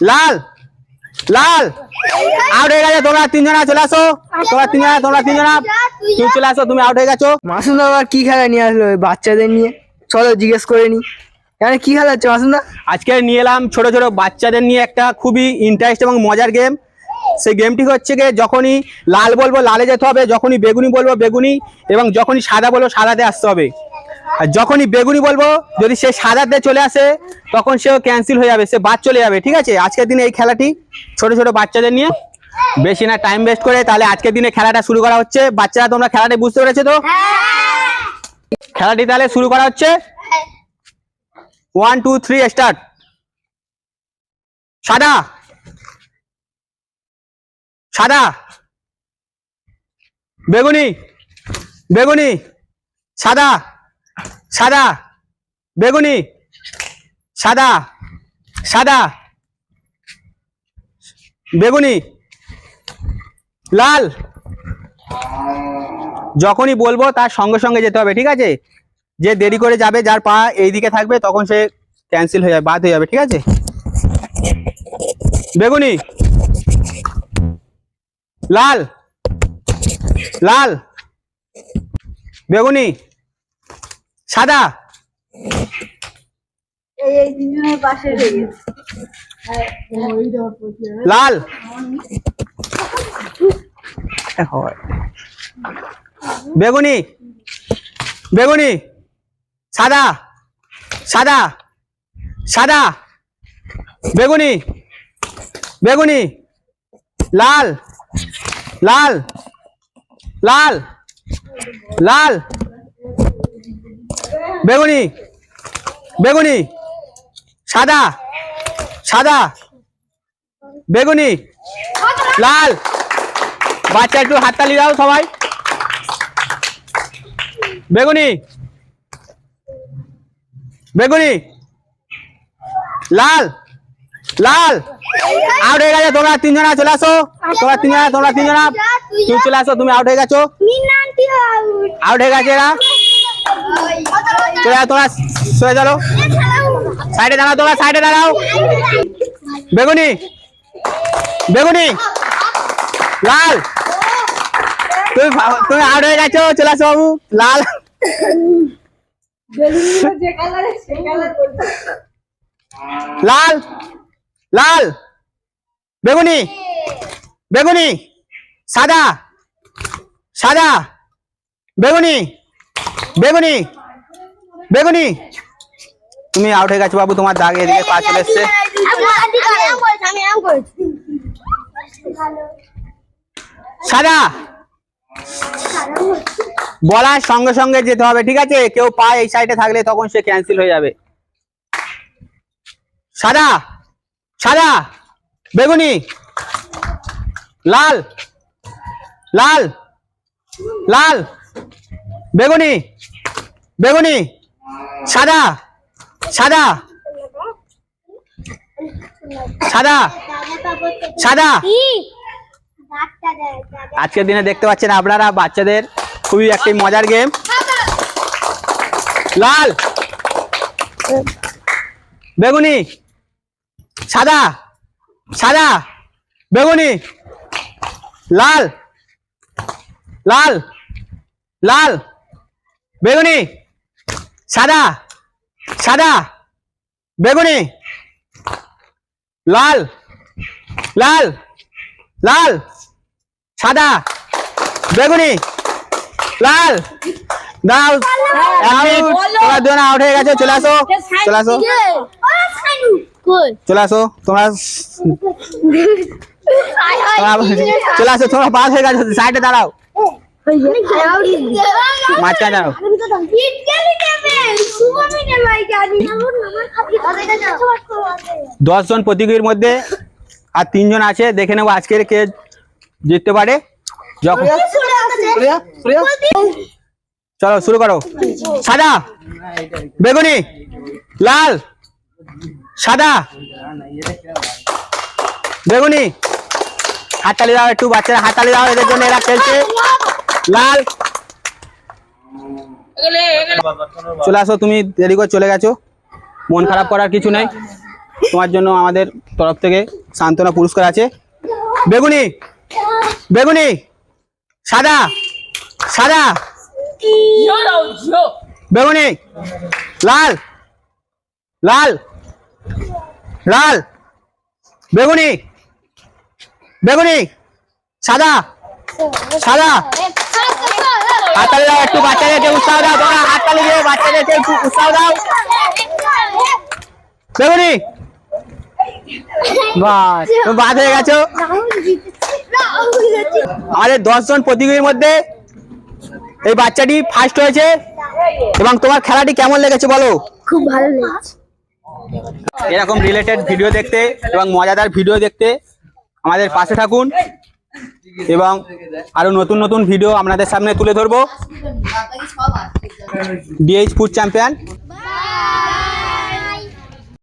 লাল লাল out হয়ে গেছে তোমরা তিনজনা চলে আসো তোমরা তিনজনা তুমি চলে আসো তুমি আউট হয়ে গেছো মাসুম দা আবার কি খেলা নিয়ে আসলো ওই বাচ্চাদের নিয়ে চলো জিজ্ঞেস করে নি এখানে কি খেলা হচ্ছে মাসুম দা আজকে নিয়ে এলাম ছোট ছোট বাচ্চাদের নিয়ে একটা খুবই ইন্টারেস্ট এবং মজার গেম সেই গেমটি হচ্ছে গিয়ে যখনই লাল বলবো লালে যেতে হবে যখনই বেগুনি বলবো বেগুনি এবং যখনই সাদা বলবো সাদাতে আসতে হবে আর যখনই বেগুনি বলবো যদি সে সাদাতে চলে আসে তখন সেও ক্যান্সেল হয়ে যাবে সে বাদ চলে যাবে ঠিক আছে আজকের দিনে এই খেলাটি ছোট ছোট বাচ্চাদের নিয়ে বেশি না টাইম ওয়েস্ট করে তাহলে আজকের দিনে খেলাটা শুরু করা হচ্ছে বাচ্চারা তোমরা খেলাটি বুঝতে পেরেছো তো খেলাটি তাহলে শুরু করা হচ্ছে 1 2 3 স্টার্ট সাদা সাদা বেগুনি বেগুনি সাদা সাদা বেগুনি সাদা সাদা বেগুনি লাল যখনই বলবো তার সঙ্গে সঙ্গে যেতে হবে ঠিক আছে যে দেরি করে যাবে যার পা এইদিকে থাকবে তখন সে ক্যান্সেল হয়ে যাবে বাদ হয়ে যাবে ঠিক আছে বেগুনি লাল লাল বেগুনি সাদা লাল বেগুনি বেগুনি সাদা সাদা সাদা বেগুনি বেগুনি লাল লাল লাল লাল বেগুনি বেগুনি সাদা সাদা বেগুনি লাল বাচ্চা একটু হাততালি দাও সবাই বেগুনি বেগুনি লাল লাল আউট হয়ে গেছে তোমরা তিনজনা চলে আসো তোমরা তিনজনা তুমি চলে আসো তুমি আউট হয়ে গেছো আউট হয়ে গেছে এরা তোমরা সরে চলো সাইডে দাঁড়াও তোমরা সাইডে দাঁড়াও বেগুনি বেগুনি লাল তুমি আউট হয়ে গেছো চলে আসো বাবু লাল লাল লাল বেগুনি বেগুনি সাদা সাদা বেগুনি বেগুনি বেগুনি তুমি আউট হয়ে গেছো বাবু তোমার দাগ এদিকে পা চলে এসছে সাদা বলার সঙ্গে সঙ্গে যেতে হবে ঠিক আছে কেউ পা এই সাইডে থাকলে তখন সে ক্যান্সেল হয়ে যাবে সাদা সাদা বেগুনি লাল লাল লাল বেগুনি বেগুনি সাদা সাদা সাদা সাদা আজকের দিনে দেখতে পাচ্ছেন আপনারা বাচ্চাদের খুবই একটি মজার গেম লাল বেগুনি সাদা সাদা বেগুনি লাল লাল লাল বেগুনি সাদা সাদা বেগুনি লাল লাল লাল সাদা বেগুনি লাল দাও তোমরা দুজন আউট হয়ে গেছো চলে আসো চলে আসো চলে আসো তোমরা চলে আসো তোমরা পাস হয়ে গেছো সাইডে দাঁড়াও মাঝখানে দাঁড়াও 10 জন প্রতিযোগীর মধ্যে আর 3 জন আছে দেখে নেবো আজকের কে জিততে পারে যখন চলো শুরু করো সাদা বেগুনি লাল সাদা বেগুনি হাততালি দাও একটু বাচ্চারা হাততালি দাও এদের জন্য এরা খেলছে লাল চলে আসো তুমি দেরি করে চলে গেছো মন খারাপ করার কিছু নাই তোমার জন্য আমাদের তরফ থেকে সান্ত্বনা পুরস্কার আছে। বেগুনি, বেগুনি, সাদা, সাদা, বেগুনি, লাল, লাল, লাল, বেগুনি, বেগুনি, সাদা, সাদা। হাততালি দাও, একটু বাচ্চাদেরকে উৎসাহ দাও, তোমরা হাততালি দিয়ে বাচ্চাদেরকে একটু উৎসাহ দাও। বেগুনি, বাস তুমি বাদ হয়ে গেছো। আমাদের 10 জন প্রতিযোগীর মধ্যে এই বাচ্চাটি ফার্স্ট হয়েছে। এবং তোমার খেলাটি কেমন লেগেছে বলো? খুব ভালো লেগেছে। এরকম রিলেটেড ভিডিও দেখতে এবং মজাদার ভিডিও দেখতে আমাদের পাশে থাকুন এবং আরো নতুন নতুন ভিডিও আপনাদের সামনে তুলে ধরবো। DH food champion.